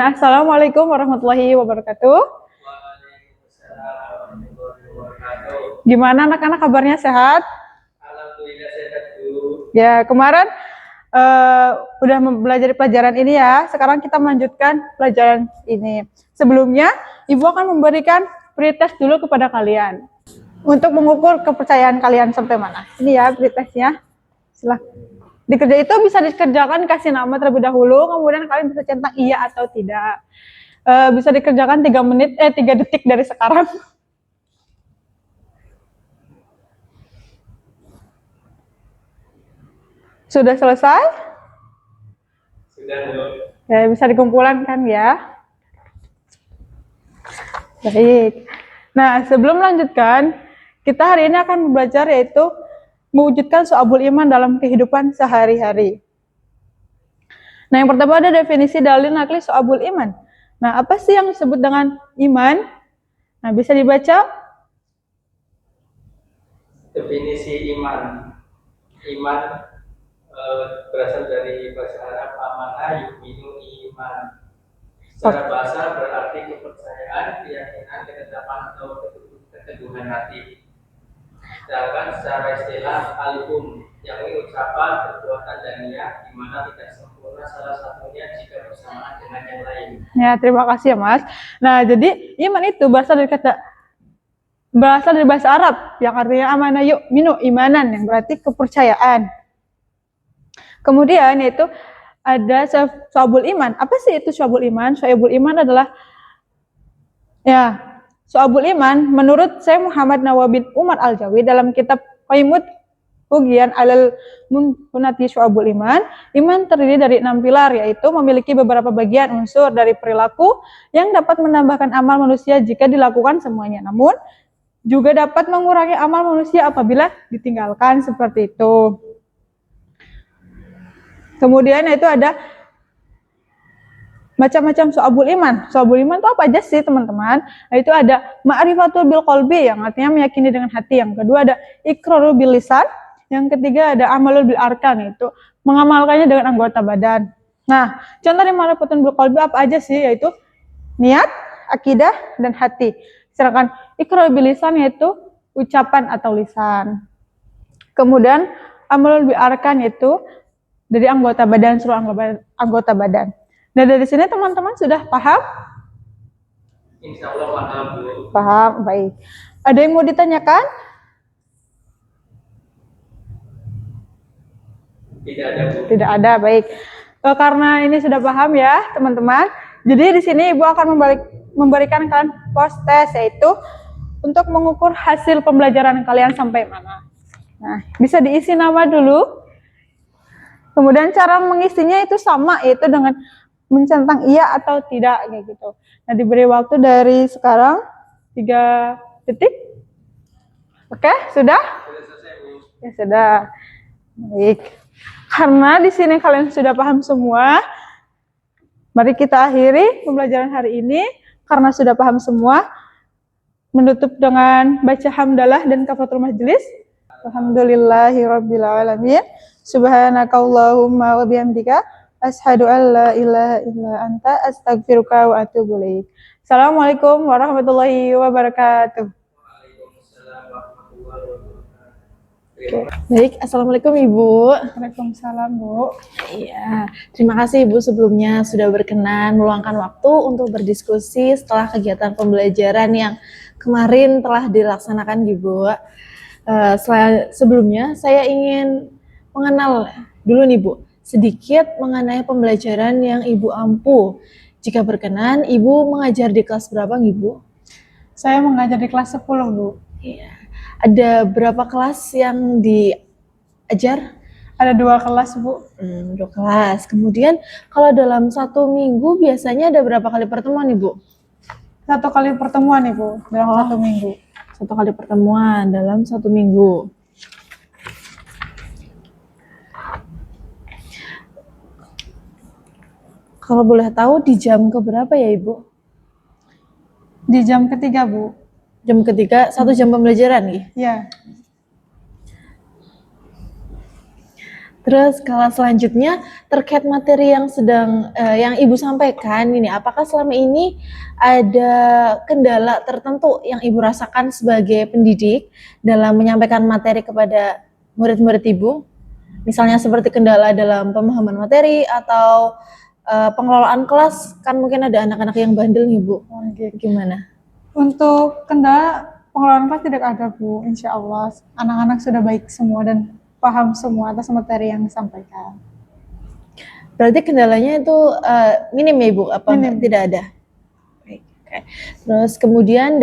Assalamualaikum warahmatullahi wabarakatuh. Gimana anak-anak kabarnya, sehat? Alhamdulillah sehat, Bu. Ya, kemarin udah belajar pelajaran ini ya. Sekarang kita melanjutkan pelajaran ini. Sebelumnya, Ibu akan memberikan pretest dulu kepada kalian untuk mengukur kepercayaan kalian sampai mana. Ini ya pretestnya. Silahkan. Dikerja itu bisa dikerjakan kasih nama terlebih dahulu, kemudian kalian bisa centang iya atau tidak. Bisa dikerjakan 3 detik dari sekarang. Sudah selesai? Sudah, Bu. Ya, bisa dikumpulkan kan ya. Baik. Nah, sebelum melanjutkan, kita hari ini akan belajar yaitu mewujudkan syu'abul iman dalam kehidupan sehari-hari. Nah, yang pertama ada definisi dalil nakli syu'abul iman. Nah, apa sih yang disebut dengan iman? Nah, bisa dibaca? Definisi iman. Iman berasal dari bahasa Arab amanah yu'minu iman. Secara bahasa berarti kepercayaan, keyakinan, ketetapan atau keteguhan hati. Sedangkan secara istilah al-um, yang ini ucapan, perbuatan dan niat, di mana tidak sempurna salah satunya jika bersamaan dengan yang lain. Ya, terima kasih ya Mas. Nah, jadi iman itu berasal dari bahasa Arab yang artinya amanah yu'minu imanan, yang berarti kepercayaan. Kemudian yaitu ada syu'abul iman. Apa sih itu syu'abul iman? Syu'abul iman adalah syu'abul iman menurut Syekh Muhammad Nawawi bin Umar Al-Jawi dalam kitab Qaimut Ugian alal Munhunati syu'abul iman. Iman terdiri dari 6 pilar, yaitu memiliki beberapa bagian unsur dari perilaku yang dapat menambahkan amal manusia jika dilakukan semuanya. Namun juga dapat mengurangi amal manusia apabila ditinggalkan, seperti itu. Kemudian itu ada macam-macam syu'abul iman. Syu'abul iman itu apa aja sih, teman-teman? Nah, itu ada ma'rifatul bil qalbi, yang artinya meyakini dengan hati. Yang kedua ada iqrarul bil lisan. Yang ketiga ada amalul bil arkan, itu mengamalkannya dengan anggota badan. Nah, contoh dari ma'rifatul bil qalbi apa aja sih? Yaitu niat, akidah, dan hati. Sedangkan iqrarul bil lisan yaitu ucapan atau lisan. Kemudian amalul bil arkan yaitu dari anggota badan, seluruh anggota badan. Nah, dari sini teman-teman sudah paham? Insya Allah paham, Bu. Paham, baik. Ada yang mau ditanyakan? Tidak ada, Bu. Tidak ada, baik. Karena ini sudah paham ya, teman-teman. Jadi di sini Ibu akan memberikan kalian post test, yaitu untuk mengukur hasil pembelajaran kalian sampai mana. Nah, bisa diisi nama dulu. Kemudian cara mengisinya itu sama, yaitu dengan mencentang iya atau tidak, kayak gitu. Nah, diberi waktu dari sekarang 3 detik. Oke, sudah? Sudah selesai, Bu. Ya sudah. Baik. Karena di sini kalian sudah paham semua, mari kita akhiri pembelajaran hari ini. Karena sudah paham semua, menutup dengan baca hamdalah dan kafaratul majelis. Alhamdulillahirabbil alamin. Subhanakallahumma wa bihamdika asyhadu an la ilaha illa anta astaghfiruka wa atubu ilaik. Assalamualaikum warahmatullahi wabarakatuh. Waalaikumsalam warahmatullahi wabarakatuh. Baik, Assalamualaikum Ibu. Waalaikumsalam, Bu. Iya, terima kasih Ibu sebelumnya sudah berkenan meluangkan waktu untuk berdiskusi setelah kegiatan pembelajaran yang kemarin telah dilaksanakan Ibu. Sebelumnya saya ingin mengenal dulu nih Bu, sedikit mengenai pembelajaran yang Ibu ampu. Jika berkenan, Ibu mengajar di kelas berapa nih Bu? Saya mengajar di kelas 10, Bu. Iya. Ada berapa kelas yang diajar? Ada 2 kelas, Bu. 2 kelas. Kemudian kalau dalam 1 minggu biasanya ada berapa kali pertemuan nih Bu? 1 kali pertemuan nih, Bu, dalam 1 minggu. 1 kali pertemuan dalam 1 minggu. Kalau boleh tahu di jam keberapa ya Ibu? Di jam ketiga, Bu. Jam ketiga, 1 jam pembelajaran nih? Ya. Terus kalau selanjutnya terkait materi yang sedang yang Ibu sampaikan ini, apakah selama ini ada kendala tertentu yang Ibu rasakan sebagai pendidik dalam menyampaikan materi kepada murid-murid Ibu? Misalnya seperti kendala dalam pemahaman materi atau pengelolaan kelas, kan mungkin ada anak-anak yang bandel nih Bu. Gimana? Untuk kendala pengelolaan kelas tidak ada Bu, insya Allah anak-anak sudah baik semua dan paham semua atas materi yang disampaikan. Berarti kendalanya itu minim ya Ibu? Apa Minim. tidak ada? Baik, oke. Terus kemudian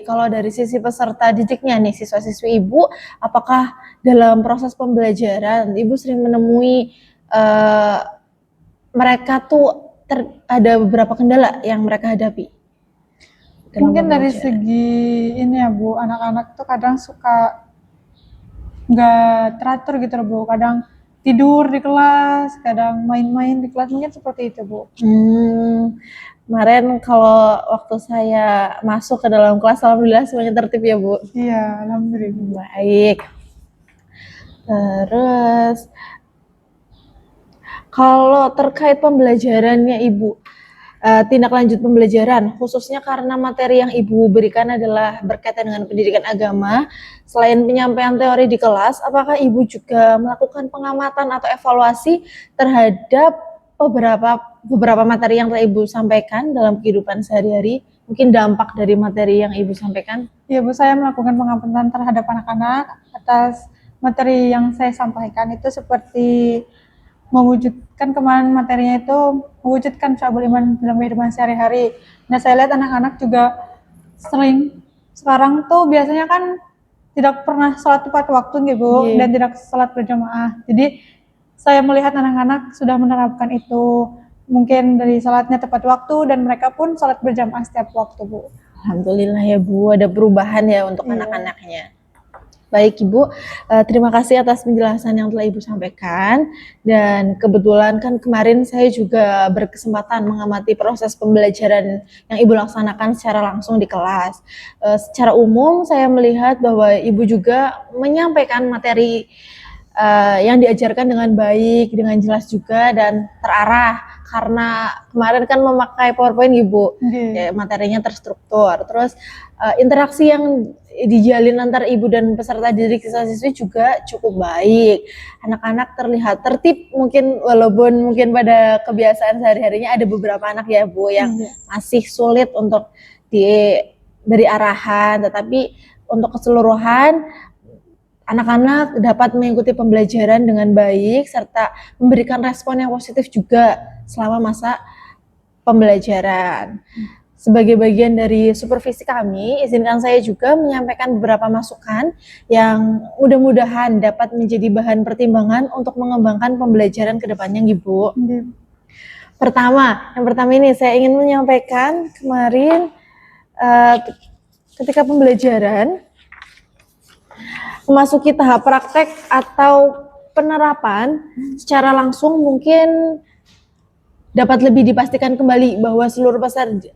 kalau dari sisi peserta didiknya nih, siswa-siswi Ibu, apakah dalam proses pembelajaran Ibu sering menemui mereka tuh ada beberapa kendala yang mereka hadapi? Mungkin dari segi ini ya Bu, anak-anak tuh kadang suka nggak teratur gitu loh Bu, kadang tidur di kelas, kadang main-main di kelas, mungkin seperti itu Bu. Kemarin kalau waktu saya masuk ke dalam kelas, alhamdulillah semuanya tertib ya Bu. Iya, alhamdulillah. Baik. Terus kalau terkait pembelajarannya Ibu, tindak lanjut pembelajaran, khususnya karena materi yang Ibu berikan adalah berkaitan dengan pendidikan agama, selain penyampaian teori di kelas, apakah Ibu juga melakukan pengamatan atau evaluasi terhadap beberapa materi yang telah Ibu sampaikan dalam kehidupan sehari-hari? Mungkin dampak dari materi yang Ibu sampaikan? Iya Bu, saya melakukan pengamatan terhadap anak-anak atas materi yang saya sampaikan itu seperti mewujudkan, kemarin materinya itu mewujudkan syu'abul iman dalam kehidupan sehari-hari. Nah, saya lihat anak-anak juga sering sekarang tuh biasanya kan tidak pernah sholat tepat waktu gitu Bu, dan tidak sholat berjamaah. Jadi saya melihat anak-anak sudah menerapkan itu, mungkin dari sholatnya tepat waktu dan mereka pun sholat berjamaah setiap waktu Bu. Alhamdulillah ya Bu, ada perubahan ya untuk anak-anaknya. Baik Ibu, terima kasih atas penjelasan yang telah Ibu sampaikan, dan kebetulan kan kemarin saya juga berkesempatan mengamati proses pembelajaran yang Ibu laksanakan secara langsung di kelas. Secara umum saya melihat bahwa Ibu juga menyampaikan materi yang diajarkan dengan baik, dengan jelas juga dan terarah, karena kemarin kan memakai PowerPoint Ibu, ya, materinya terstruktur. Terus interaksi yang dijalin antar Ibu dan peserta didik siswa-siswi juga cukup baik. Anak-anak terlihat tertib, mungkin walaupun mungkin pada kebiasaan sehari-harinya ada beberapa anak ya Bu yang masih sulit untuk diberi arahan, tetapi untuk keseluruhan anak-anak dapat mengikuti pembelajaran dengan baik serta memberikan respon yang positif juga selama masa pembelajaran. Sebagai bagian dari supervisi kami, izinkan saya juga menyampaikan beberapa masukan yang mudah-mudahan dapat menjadi bahan pertimbangan untuk mengembangkan pembelajaran ke depannya, Ibu. Yang pertama ini saya ingin menyampaikan kemarin ketika pembelajaran memasuki tahap praktek atau penerapan secara langsung, mungkin dapat lebih dipastikan kembali bahwa seluruh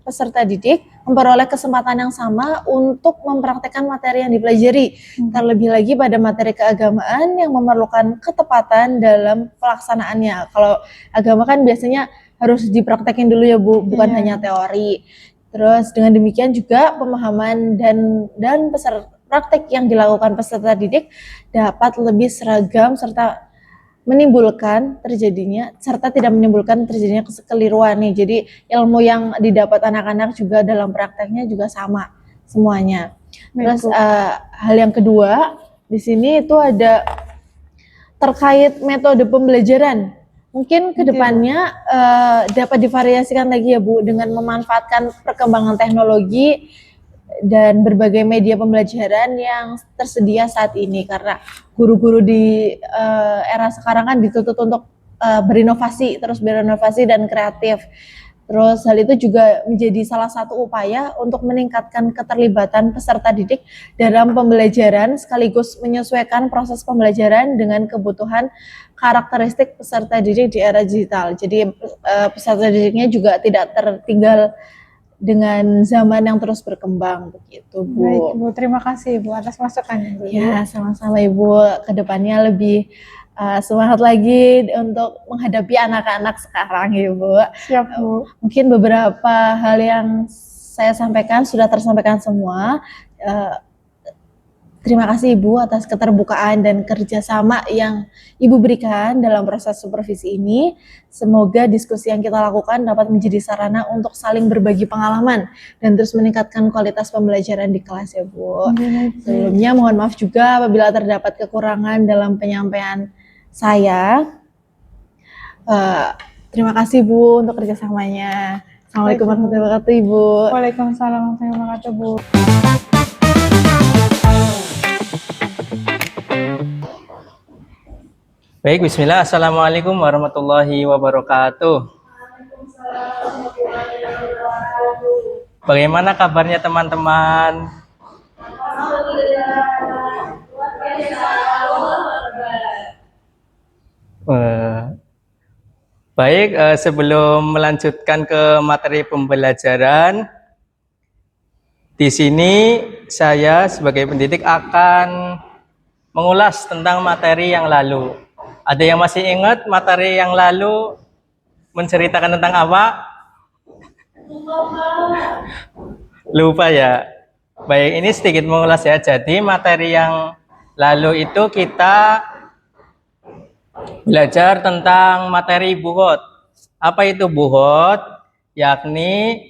peserta didik memperoleh kesempatan yang sama untuk mempraktekkan materi yang dipelajari, terlebih lagi pada materi keagamaan yang memerlukan ketepatan dalam pelaksanaannya. Kalau agama kan biasanya harus dipraktekin dulu ya Bu, bukan hanya teori. Terus dengan demikian juga pemahaman dan praktek yang dilakukan peserta didik dapat lebih seragam serta tidak menimbulkan terjadinya kekeliruan nih. Jadi ilmu yang didapat anak-anak juga dalam prakteknya juga sama semuanya. Terus hal yang kedua di sini itu ada terkait metode pembelajaran. Mungkin kedepannya dapat divariasikan lagi ya Bu dengan memanfaatkan perkembangan teknologi dan berbagai media pembelajaran yang tersedia saat ini, karena guru-guru di era sekarang kan dituntut untuk berinovasi dan kreatif. Terus hal itu juga menjadi salah satu upaya untuk meningkatkan keterlibatan peserta didik dalam pembelajaran sekaligus menyesuaikan proses pembelajaran dengan kebutuhan karakteristik peserta didik di era digital. Jadi peserta didiknya juga tidak tertinggal dengan zaman yang terus berkembang, begitu Bu. Baik Bu, terima kasih Bu atas masukannya Bu. Ya, sama-sama Ibu. Kedepannya lebih semangat lagi untuk menghadapi anak-anak sekarang ya Bu. Siap, Bu. Mungkin beberapa hal yang saya sampaikan sudah tersampaikan semua. Terima kasih Ibu atas keterbukaan dan kerjasama yang Ibu berikan dalam proses supervisi ini. Semoga diskusi yang kita lakukan dapat menjadi sarana untuk saling berbagi pengalaman dan terus meningkatkan kualitas pembelajaran di kelas ya Bu. Sebelumnya mohon maaf juga apabila terdapat kekurangan dalam penyampaian saya. Terima kasih Bu untuk kerjasamanya. Assalamualaikum warahmatullahi wabarakatuh Ibu. Waalaikumsalam warahmatullahi wabarakatuh, Bu. Baik, bismillah. Assalamualaikum warahmatullahi wabarakatuh. Bagaimana kabarnya teman-teman? Baik, sebelum melanjutkan ke materi pembelajaran, di sini saya sebagai pendidik akan mengulas tentang materi yang lalu. Ada yang masih ingat materi yang lalu menceritakan tentang apa? Lupa ya. Baik, ini sedikit mengulas ya. Jadi materi yang lalu itu kita belajar tentang materi buhut. Apa itu buhut? Yakni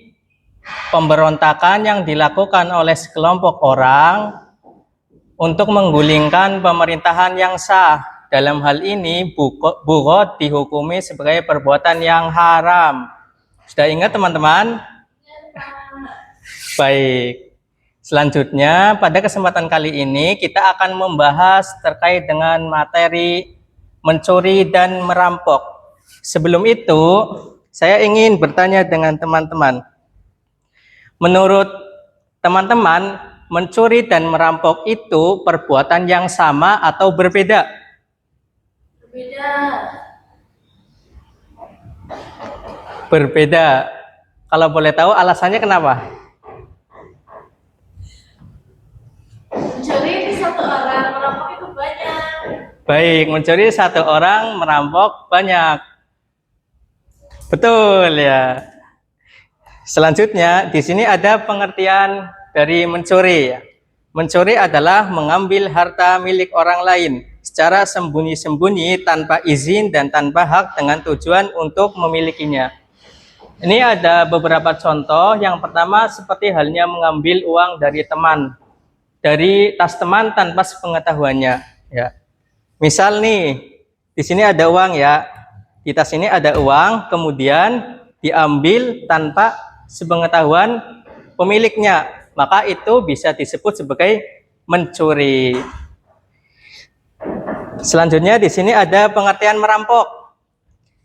pemberontakan yang dilakukan oleh sekelompok orang untuk menggulingkan pemerintahan yang sah. Dalam hal ini buhut dihukumi sebagai perbuatan yang haram. Sudah ingat teman-teman? Baik. Selanjutnya pada kesempatan kali ini kita akan membahas terkait dengan materi mencuri dan merampok. Sebelum itu, saya ingin bertanya dengan teman-teman. Menurut teman-teman, mencuri dan merampok itu perbuatan yang sama atau berbeda? Berbeda. Berbeda. Kalau boleh tahu alasannya kenapa? Mencuri satu orang, merampok itu banyak. Baik, mencuri satu orang, merampok banyak. Betul ya. Selanjutnya, di sini ada pengertian dari mencuri. Mencuri adalah mengambil harta milik orang lain secara sembunyi-sembunyi tanpa izin dan tanpa hak dengan tujuan untuk memilikinya. Ini ada beberapa contoh. Yang pertama seperti halnya mengambil uang dari teman, dari tas teman tanpa sepengetahuannya. Ya. Misal nih, di sini ada uang ya, di tas ini ada uang, kemudian diambil tanpa sepengetahuan pemiliknya, maka itu bisa disebut sebagai mencuri. Selanjutnya di sini ada pengertian merampok.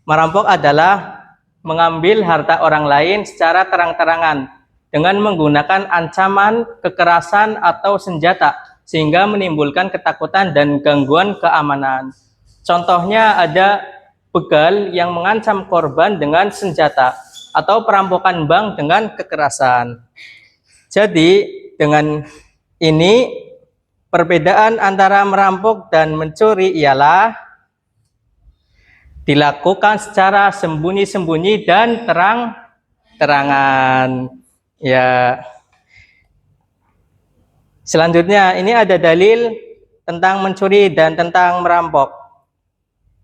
Merampok adalah mengambil harta orang lain secara terang-terangan dengan menggunakan ancaman, kekerasan atau senjata sehingga menimbulkan ketakutan dan gangguan keamanan. Contohnya ada begal yang mengancam korban dengan senjata atau perampokan bank dengan kekerasan. Jadi dengan ini perbedaan antara merampok dan mencuri ialah dilakukan secara sembunyi-sembunyi dan terang-terangan. Ya. Selanjutnya ini ada dalil tentang mencuri dan tentang merampok.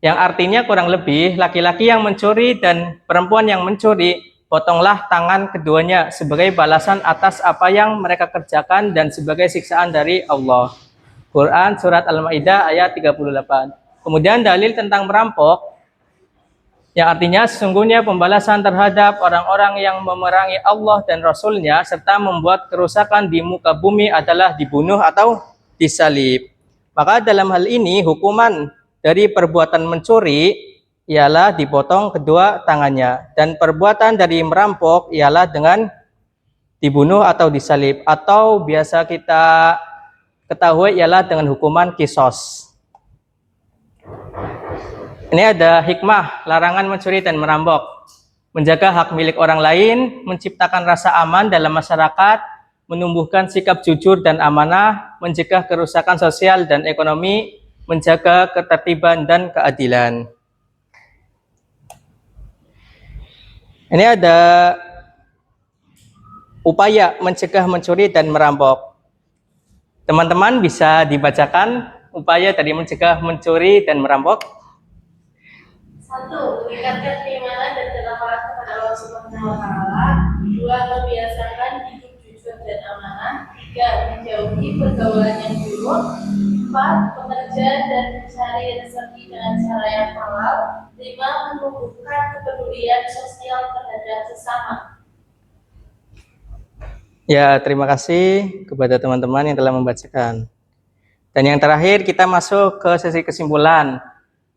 Yang artinya kurang lebih laki-laki yang mencuri dan perempuan yang mencuri, potonglah tangan keduanya sebagai balasan atas apa yang mereka kerjakan dan sebagai siksaan dari Allah. Quran surat Al-Maidah ayat 38. Kemudian dalil tentang merampok, yang artinya sesungguhnya pembalasan terhadap orang-orang yang memerangi Allah dan Rasul-Nya serta membuat kerusakan di muka bumi adalah dibunuh atau disalib. Maka dalam hal ini hukuman dari perbuatan mencuri ialah dipotong kedua tangannya, dan perbuatan dari merampok ialah dengan dibunuh atau disalib, atau biasa kita ketahui ialah dengan hukuman kisos. Ini ada hikmah larangan mencuri dan merampok. Menjaga hak milik orang lain, menciptakan rasa aman dalam masyarakat, menumbuhkan sikap jujur dan amanah, mencegah kerusakan sosial dan ekonomi, menjaga ketertiban dan keadilan. Ini ada upaya mencegah mencuri dan merampok. Teman-teman bisa dibacakan upaya tadi mencegah mencuri dan merampok. 1. Meningkatkan keimanan dan ketakwaan kepada Allah Subhanahu wa taala. 2. Membiasakan hidup jujur dan amanah. 3. Menjauhi pergaulan yang buruk. 4. Bekerja dan mencari rezeki dengan cara yang halal. 5. Menumbuhkan kepedulian sosial terhadap sesama. Ya, terima kasih kepada teman-teman yang telah membacakan. Dan yang terakhir kita masuk ke sesi kesimpulan,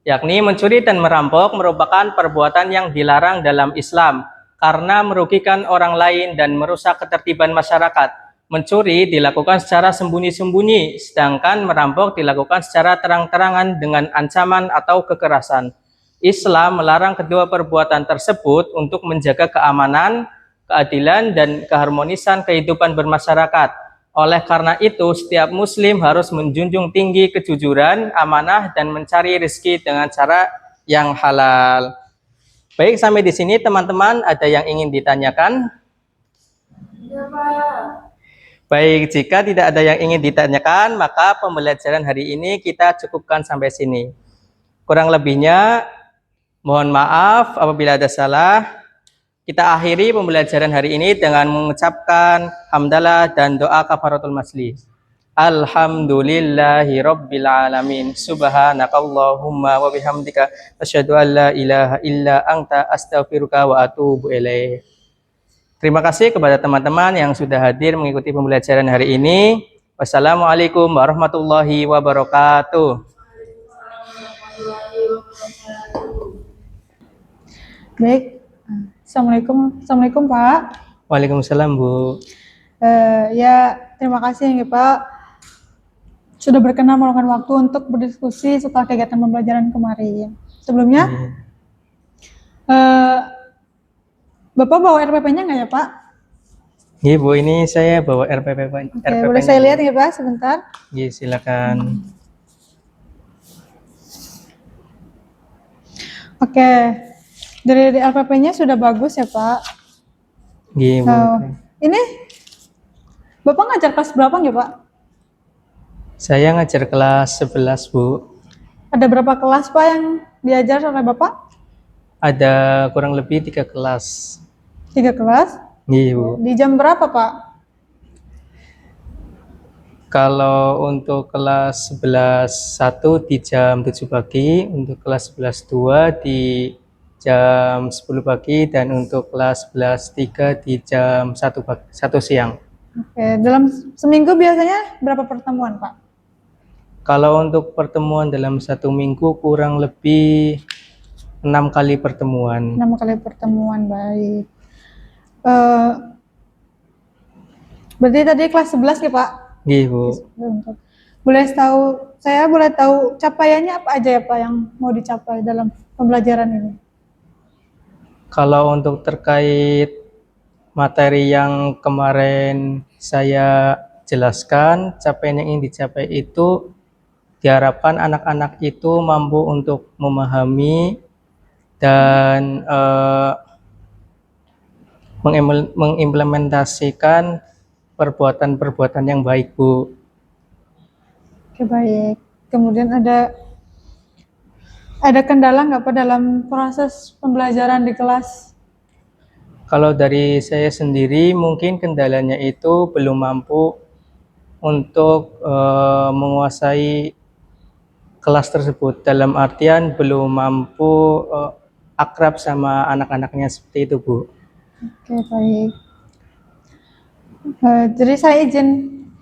yakni mencuri dan merampok merupakan perbuatan yang dilarang dalam Islam karena merugikan orang lain dan merusak ketertiban masyarakat. Mencuri dilakukan secara sembunyi-sembunyi, sedangkan merampok dilakukan secara terang-terangan dengan ancaman atau kekerasan. Islam melarang kedua perbuatan tersebut untuk menjaga keamanan, keadilan, dan keharmonisan kehidupan bermasyarakat. Oleh karena itu, setiap muslim harus menjunjung tinggi kejujuran, amanah, dan mencari rezeki dengan cara yang halal. Baik, sampai di sini teman-teman, ada yang ingin ditanyakan? Ya, Pak. Baik, jika tidak ada yang ingin ditanyakan, maka pembelajaran hari ini kita cukupkan sampai sini. Kurang lebihnya, mohon maaf apabila ada salah. Kita akhiri pembelajaran hari ini dengan mengucapkan hamdalah dan doa kafaratul majlis. Alhamdulillahi rabbil alamin. Subhanakallahumma wa bihamdika asyhadu an la ilaha illa anta astaghfiruka wa atubu ilaik. Terima kasih kepada teman-teman yang sudah hadir mengikuti pembelajaran hari ini. Wassalamualaikum warahmatullahi wabarakatuh. Baik. Assalamualaikum Pak. Waalaikumsalam Bu. Ya, terima kasih ya Pak. Sudah berkenan meluangkan waktu untuk berdiskusi setelah kegiatan pembelajaran kemarin. Sebelumnya, Bapak bawa RPP-nya nggak ya Pak? Iya Bu, ini saya bawa RPP. Oke, boleh saya lihat ya Pak sebentar? Iya, silakan. Oke, dari RPP-nya sudah bagus ya Pak. Iya Bu. Ini Bapak ngajar kelas berapa ya Pak? Saya ngajar kelas 11 Bu. Ada berapa kelas Pak yang diajar oleh Bapak? Ada kurang lebih 3 kelas. 3 kelas? Iya Bu. Di jam berapa Pak? Kalau untuk kelas 11 1 di jam 7 pagi, untuk kelas 11 2 di jam 10 pagi, dan untuk kelas 11 3 di jam 1 siang. Oke, dalam seminggu biasanya berapa pertemuan Pak? Kalau untuk pertemuan dalam 1 minggu kurang lebih 6 kali pertemuan. 6 kali pertemuan, baik. Berarti tadi kelas 11 ya Pak? Iya Bu. Saya boleh tahu capaiannya apa aja ya Pak yang mau dicapai dalam pembelajaran ini? Kalau untuk terkait materi yang kemarin saya jelaskan, capaian yang ingin dicapai itu diharapkan anak-anak itu mampu untuk memahami dan mengimplementasikan perbuatan-perbuatan yang baik Bu. Oke, baik. Kemudian ada kendala nggak Pak dalam proses pembelajaran di kelas? Kalau dari saya sendiri mungkin kendalanya itu belum mampu untuk menguasai kelas tersebut, dalam artian belum mampu akrab sama anak-anaknya seperti itu Bu. Oke, baik. Jadi saya izin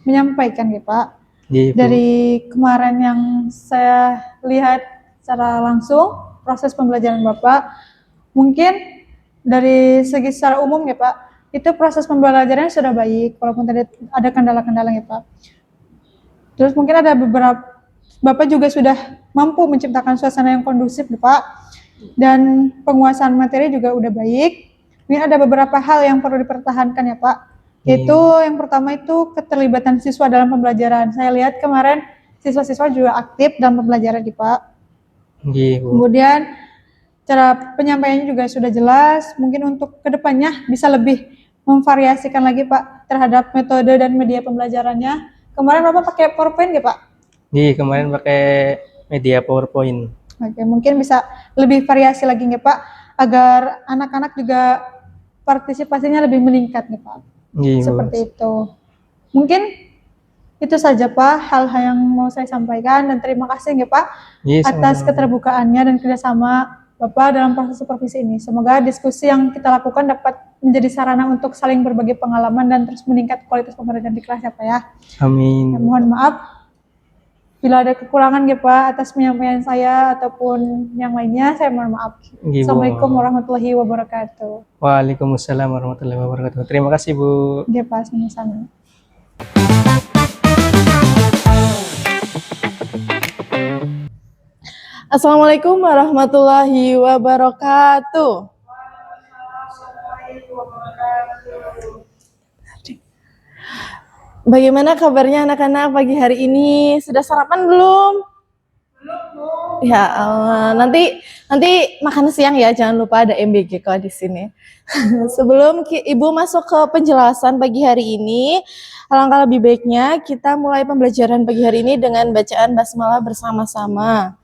menyampaikan ya Pak. Iya, Bu. Dari kemarin yang saya lihat secara langsung proses pembelajaran Bapak, mungkin dari segi secara umum ya Pak, itu proses pembelajarannya sudah baik, walaupun tadi ada kendala-kendala ya Pak. Terus mungkin ada beberapa, Bapak juga sudah mampu menciptakan suasana yang kondusif ya Pak, dan penguasaan materi juga udah baik. Mungkin ada beberapa hal yang perlu dipertahankan ya Pak. Yaitu yang pertama itu keterlibatan siswa dalam pembelajaran. Saya lihat kemarin siswa-siswa juga aktif dalam pembelajaran nih Pak. Nggih, Bu. Kemudian cara penyampaiannya juga sudah jelas. Mungkin untuk kedepannya bisa lebih memvariasikan lagi Pak terhadap metode dan media pembelajarannya. Kemarin Bapak pakai PowerPoint nggak Pak? Nggih, kemarin pakai media PowerPoint. Oke, mungkin bisa lebih variasi lagi nggak Pak, agar anak-anak juga partisipasinya lebih meningkat nih Pak. Nggih, Bu. Seperti itu. Mungkin itu saja Pak hal-hal yang mau saya sampaikan, dan terima kasih ya Pak Nggih, atas sama-sama. keterbukaannya dan kerjasama Bapak dalam proses supervisi ini. Semoga diskusi yang kita lakukan dapat menjadi sarana untuk saling berbagi pengalaman dan terus meningkat kualitas pembelajaran di kelas ya Pak ya. Amin. Ya, mohon maaf bila ada kekurangan ya Pak atas penyampaian saya ataupun yang lainnya, saya mohon maaf. Nggih, Bu. Assalamualaikum warahmatullahi wabarakatuh. Waalaikumsalam warahmatullahi wabarakatuh. Terima kasih, Bu. Ya Pak, sama-sama. Assalamualaikum warahmatullahi wabarakatuh. Bagaimana kabarnya anak-anak pagi hari ini? Sudah sarapan belum? Ya, nanti makan siang ya, jangan lupa ada MBG kok di sini. Sebelum Ibu masuk ke penjelasan pagi hari ini, alangkah lebih baiknya kita mulai pembelajaran pagi hari ini dengan bacaan basmalah bersama-sama.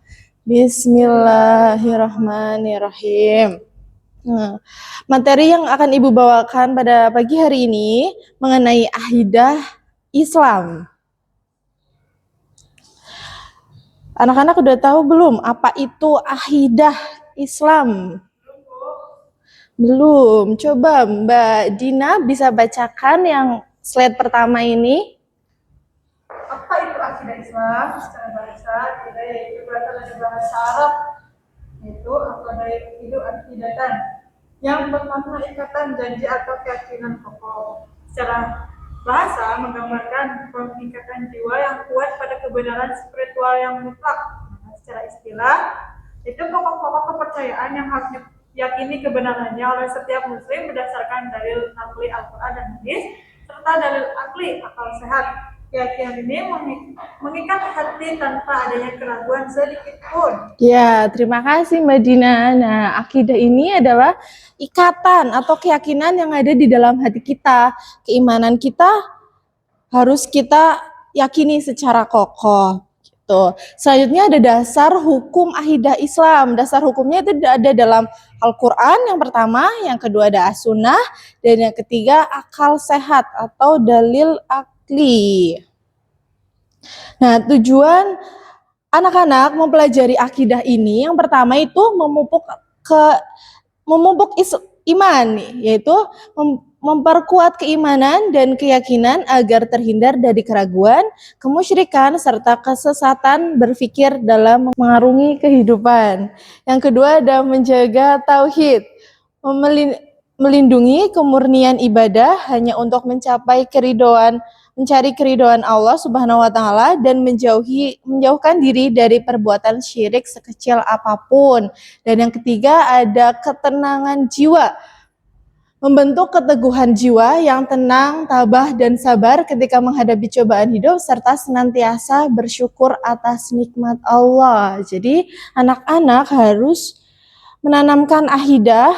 Bismillahirrahmanirrahim. Nah, materi yang akan Ibu bawakan pada pagi hari ini mengenai akidah Islam. Anak-anak udah tahu belum apa itu akidah Islam? Belum. Coba Mbak Dina bisa bacakan yang slide pertama ini. Apa itu akidah Islam? Secara bahasa, akidah yaitu berasal dari bahasa Arab, yaitu akidatan, yang bermakna ikatan janji atau keyakinan pokok. Secara bahasa menggambarkan pengikatan jiwa yang kuat pada kebenaran spiritual yang mutlak. Secara istilah, itu pokok-pokok kepercayaan yang harus diyakini kebenarannya oleh setiap muslim berdasarkan dalil akli Al-Quran dan Hadis serta dalil akli akal sehat. Keyakinan ini mengikat hati tanpa adanya keraguan sedikit pun. Ya, terima kasih Mbak Dina. Nah, akidah ini adalah ikatan atau keyakinan yang ada di dalam hati kita. Keimanan kita harus kita yakini secara kokoh. Gitu. Selanjutnya ada dasar hukum akidah Islam. Dasar hukumnya itu ada dalam Al-Quran yang pertama, yang kedua ada As-Sunnah, dan yang ketiga akal sehat atau dalil akli. Nah, tujuan anak-anak mempelajari akidah ini yang pertama itu memupuk iman, yaitu memperkuat keimanan dan keyakinan agar terhindar dari keraguan, kemusyrikan, serta kesesatan berpikir dalam mengarungi kehidupan. Yang kedua ada menjaga tauhid, melindungi kemurnian ibadah hanya untuk mencari keridhaan Allah Subhanahu wa taala dan menjauhkan diri dari perbuatan syirik sekecil apapun. Dan yang ketiga ada ketenangan jiwa. Membentuk keteguhan jiwa yang tenang, tabah, dan sabar ketika menghadapi cobaan hidup serta senantiasa bersyukur atas nikmat Allah. Jadi anak-anak harus menanamkan akidah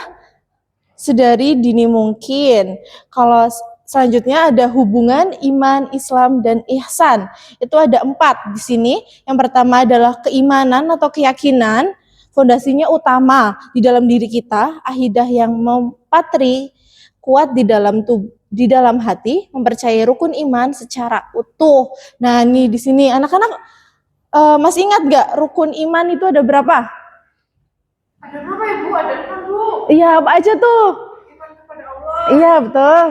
sedari dini mungkin. Kalau selanjutnya ada hubungan iman, Islam, dan ihsan. Itu ada 4 di sini. Yang pertama adalah keimanan atau keyakinan. Fondasinya utama di dalam diri kita, akidah yang mempatri kuat di dalam hati, mempercayai rukun iman secara utuh. Nah, ini di sini anak-anak masih ingat nggak rukun iman itu ada berapa? Ada berapa Ibu? Ada 6 Bu. Iya, apa aja tuh? Iman kepada Allah. Iya, betul.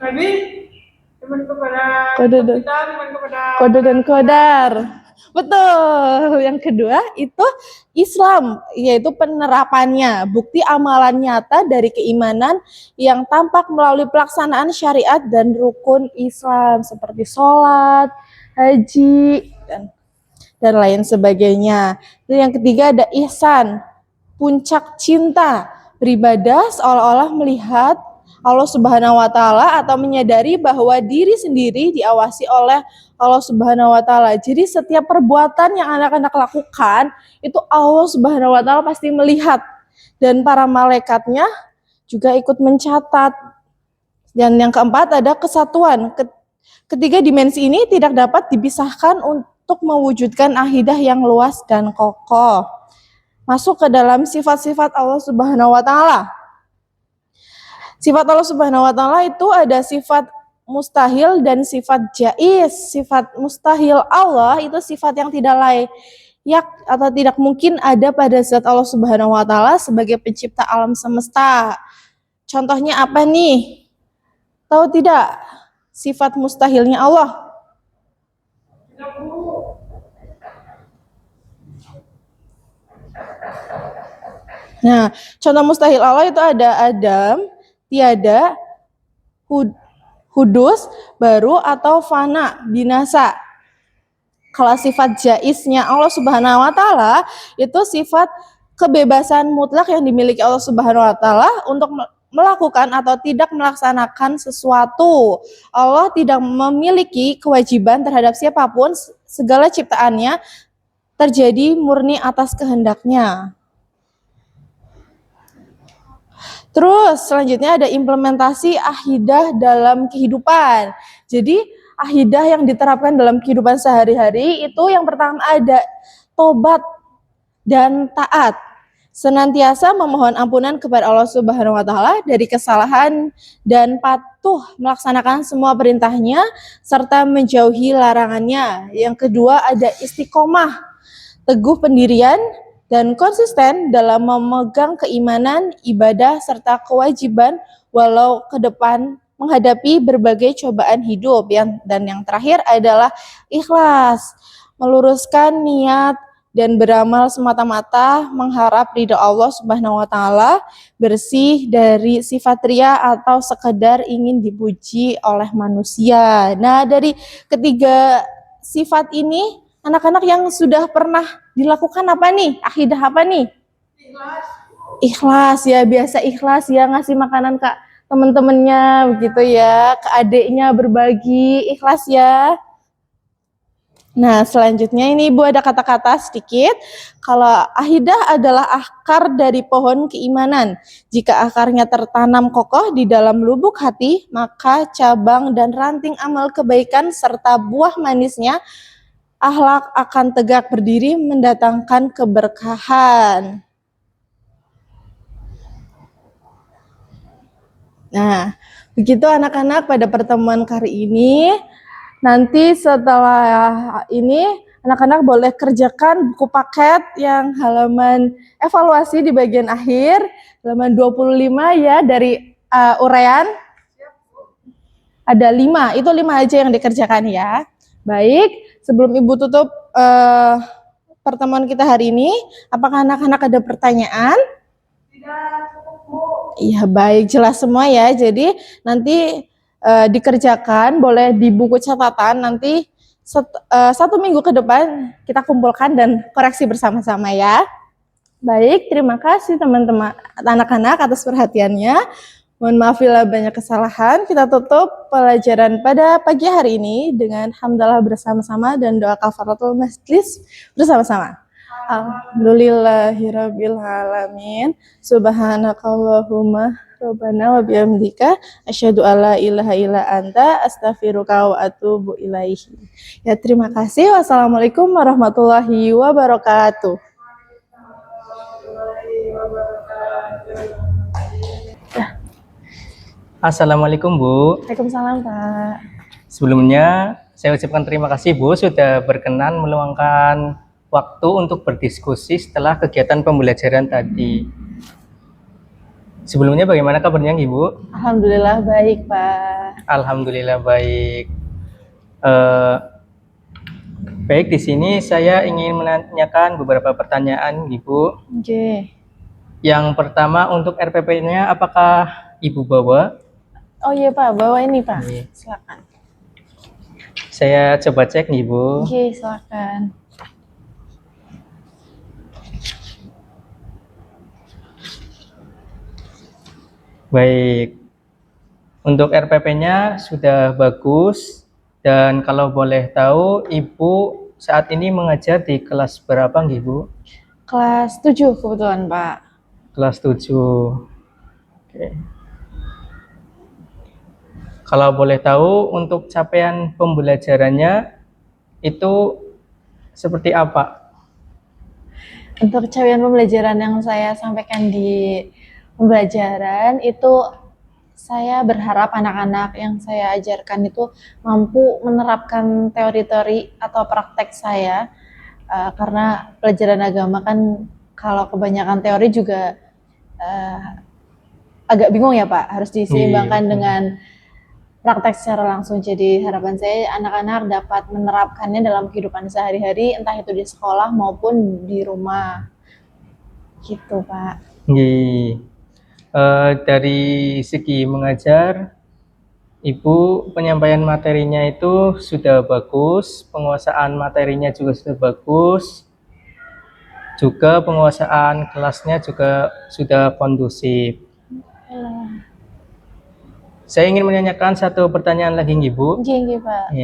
Nabi, iman kepada Kode kitab, iman kepada kode dan kodar. Betul. Yang kedua itu Islam, yaitu penerapannya, bukti amalan nyata dari keimanan yang tampak melalui pelaksanaan syariat dan rukun Islam seperti sholat, haji, dan lain sebagainya. Dan yang ketiga ada ihsan, puncak cinta, beribadah seolah-olah melihat Allah Subhanahu wa taala atau menyadari bahwa diri sendiri diawasi oleh Allah Subhanahu wa taala. Jadi setiap perbuatan yang anak-anak lakukan itu Allah Subhanahu wa taala pasti melihat dan para malaikatnya juga ikut mencatat. Dan yang keempat ada kesatuan. Ketiga dimensi ini tidak dapat dipisahkan untuk mewujudkan akidah yang luas dan kokoh. Masuk ke dalam sifat-sifat Allah Subhanahu wa taala. Sifat Allah Subhanahu wa taala itu ada sifat mustahil dan sifat jaiz. Sifat mustahil Allah itu sifat yang tidak layak atau tidak mungkin ada pada zat Allah Subhanahu wa taala sebagai pencipta alam semesta. Contohnya apa nih? Tahu tidak sifat mustahilnya Allah? Nah, contoh mustahil Allah itu ada Adam, tiada, hudus, baru atau fana, binasa. Kalau sifat jaiznya Allah Subhanahu wa taala itu sifat kebebasan mutlak yang dimiliki Allah Subhanahu wa taala untuk melakukan atau tidak melaksanakan sesuatu. Allah tidak memiliki kewajiban terhadap siapapun, segala ciptaannya terjadi murni atas kehendaknya. Terus selanjutnya ada implementasi akidah dalam kehidupan. Jadi akidah yang diterapkan dalam kehidupan sehari-hari itu yang pertama ada tobat dan taat. Senantiasa memohon ampunan kepada Allah Subhanahu wa taala dari kesalahan dan patuh melaksanakan semua perintahnya serta menjauhi larangannya. Yang kedua ada istiqomah, teguh pendirian dan konsisten dalam memegang keimanan, ibadah, serta kewajiban walau ke depan menghadapi berbagai cobaan hidup. Dan yang terakhir adalah ikhlas, meluruskan niat dan beramal semata-mata mengharap ridha Allah Subhanahu wa taala, bersih dari sifat ria atau sekedar ingin dipuji oleh manusia. Nah, dari ketiga sifat ini anak-anak yang sudah pernah dilakukan apa nih? Akidah apa nih? Ikhlas. Ikhlas ya, biasa ikhlas ya ngasih makanan ke teman-temannya begitu ya, ke adiknya berbagi, ikhlas ya. Nah, selanjutnya ini Ibu ada kata-kata sedikit. Kalau akidah adalah akar dari pohon keimanan. Jika akarnya tertanam kokoh di dalam lubuk hati, maka cabang dan ranting amal kebaikan serta buah manisnya akhlak akan tegak berdiri mendatangkan keberkahan. Nah, begitu anak-anak pada pertemuan kali ini. Nanti setelah ini anak-anak boleh kerjakan buku paket yang halaman evaluasi di bagian akhir, halaman 25 ya dari uraian. Ada 5, itu 5 aja yang dikerjakan ya. Baik, sebelum Ibu tutup pertemuan kita hari ini, apakah anak-anak ada pertanyaan? Tidak, cukup Bu. Iya, baik, jelas semua ya. Jadi nanti dikerjakan, boleh di buku catatan, nanti 1 minggu ke depan kita kumpulkan dan koreksi bersama-sama ya. Baik, terima kasih teman-teman anak-anak atas perhatiannya. Mohon maaf bila banyak kesalahan. Kita tutup pelajaran pada pagi hari ini dengan hamdalah bersama-sama dan doa kafaratul majlis bersama-sama. Alhamdulillahirabbil alamin. Subhanakallahumma rabbana wa bihamdika asyhadu alla ilaha illa anta astaghfiruka wa atubu ilaihi. Ya, terima kasih. Wassalamualaikum warahmatullahi wabarakatuh. Assalamualaikum Bu. Waalaikumsalam Pak. Sebelumnya saya ucapkan terima kasih Bu sudah berkenan meluangkan waktu untuk berdiskusi setelah kegiatan pembelajaran tadi. Sebelumnya bagaimana kabarnya Ibu? Alhamdulillah baik Pak. Alhamdulillah baik. Baik, di sini saya ingin menanyakan beberapa pertanyaan Ibu. Oke. Yang pertama untuk RPP-nya apakah Ibu bawa? Oh iya Pak, bawa ini Pak. Iya. Silakan. Saya coba cek nih Bu. Oke, silakan. Baik. Untuk RPP-nya sudah bagus, dan kalau boleh tahu Ibu saat ini mengajar di kelas berapa nggih, Bu? Kelas 7 kebetulan, Pak. Kelas 7. Oke. Kalau boleh tahu untuk capaian pembelajarannya itu seperti apa? Untuk capaian pembelajaran yang saya sampaikan di pembelajaran itu, saya berharap anak-anak yang saya ajarkan itu mampu menerapkan teori-teori atau praktek saya, karena pelajaran agama kan kalau kebanyakan teori juga agak bingung ya Pak, harus diseimbangkan Iya. dengan praktek secara langsung. Jadi harapan saya anak-anak dapat menerapkannya dalam kehidupan sehari-hari, entah itu di sekolah maupun di rumah. Gitu, Pak. Nggih. Dari segi mengajar, Ibu penyampaian materinya itu sudah bagus, penguasaan materinya juga sudah bagus, juga penguasaan kelasnya juga sudah kondusif. Saya ingin menanyakan satu pertanyaan lagi, Ibu. Oke, Pak.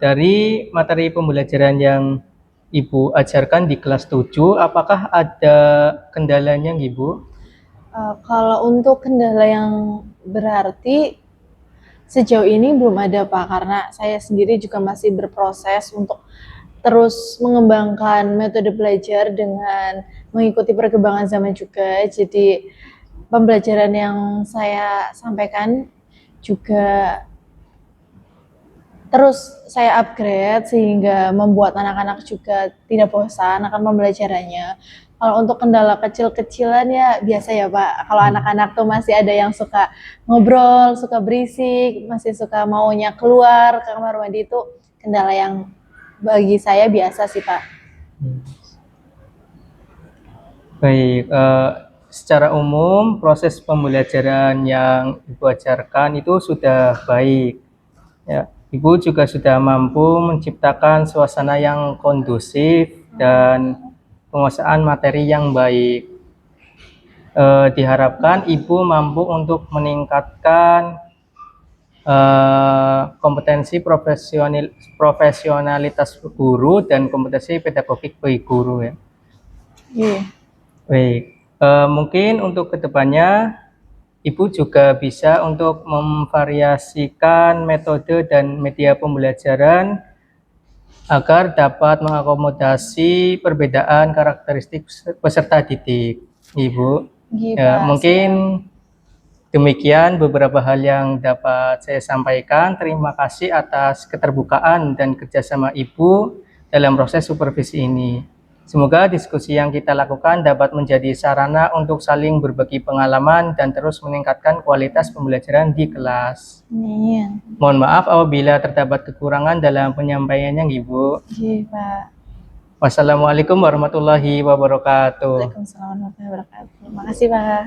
Dari materi pembelajaran yang Ibu ajarkan di kelas 7, apakah ada kendalanya, Ibu? Kalau untuk kendala yang berarti sejauh ini belum ada Pak, karena saya sendiri juga masih berproses untuk terus mengembangkan metode belajar dengan mengikuti perkembangan zaman juga. Jadi pembelajaran yang saya sampaikan juga terus saya upgrade sehingga membuat anak-anak juga tidak bosan akan pembelajarannya. Kalau untuk kendala kecil-kecilan ya biasa ya Pak. Kalau anak-anak tuh masih ada yang suka ngobrol, suka berisik, masih suka maunya keluar ke kamar mandi, itu kendala yang bagi saya biasa sih Pak. Baik, secara umum proses pembelajaran yang Ibu ajarkan itu sudah baik. Ya, Ibu juga sudah mampu menciptakan suasana yang kondusif dan penguasaan materi yang baik. Diharapkan Ibu mampu untuk meningkatkan kompetensi profesionalitas guru dan kompetensi pedagogik bagi guru ya. Iya. Baik, mungkin untuk kedepannya Ibu juga bisa untuk memvariasikan metode dan media pembelajaran agar dapat mengakomodasi perbedaan karakteristik peserta didik, Ibu. Ya, mungkin demikian beberapa hal yang dapat saya sampaikan. Terima kasih atas keterbukaan dan kerjasama Ibu dalam proses supervisi ini. Semoga diskusi yang kita lakukan dapat menjadi sarana untuk saling berbagi pengalaman dan terus meningkatkan kualitas pembelajaran di kelas. Amin. Mohon maaf apabila terdapat kekurangan dalam penyampaiannya, Ibu. Iya, Pak. Wassalamualaikum warahmatullahi wabarakatuh. Waalaikumsalam warahmatullahi wabarakatuh. Terima kasih, Pak.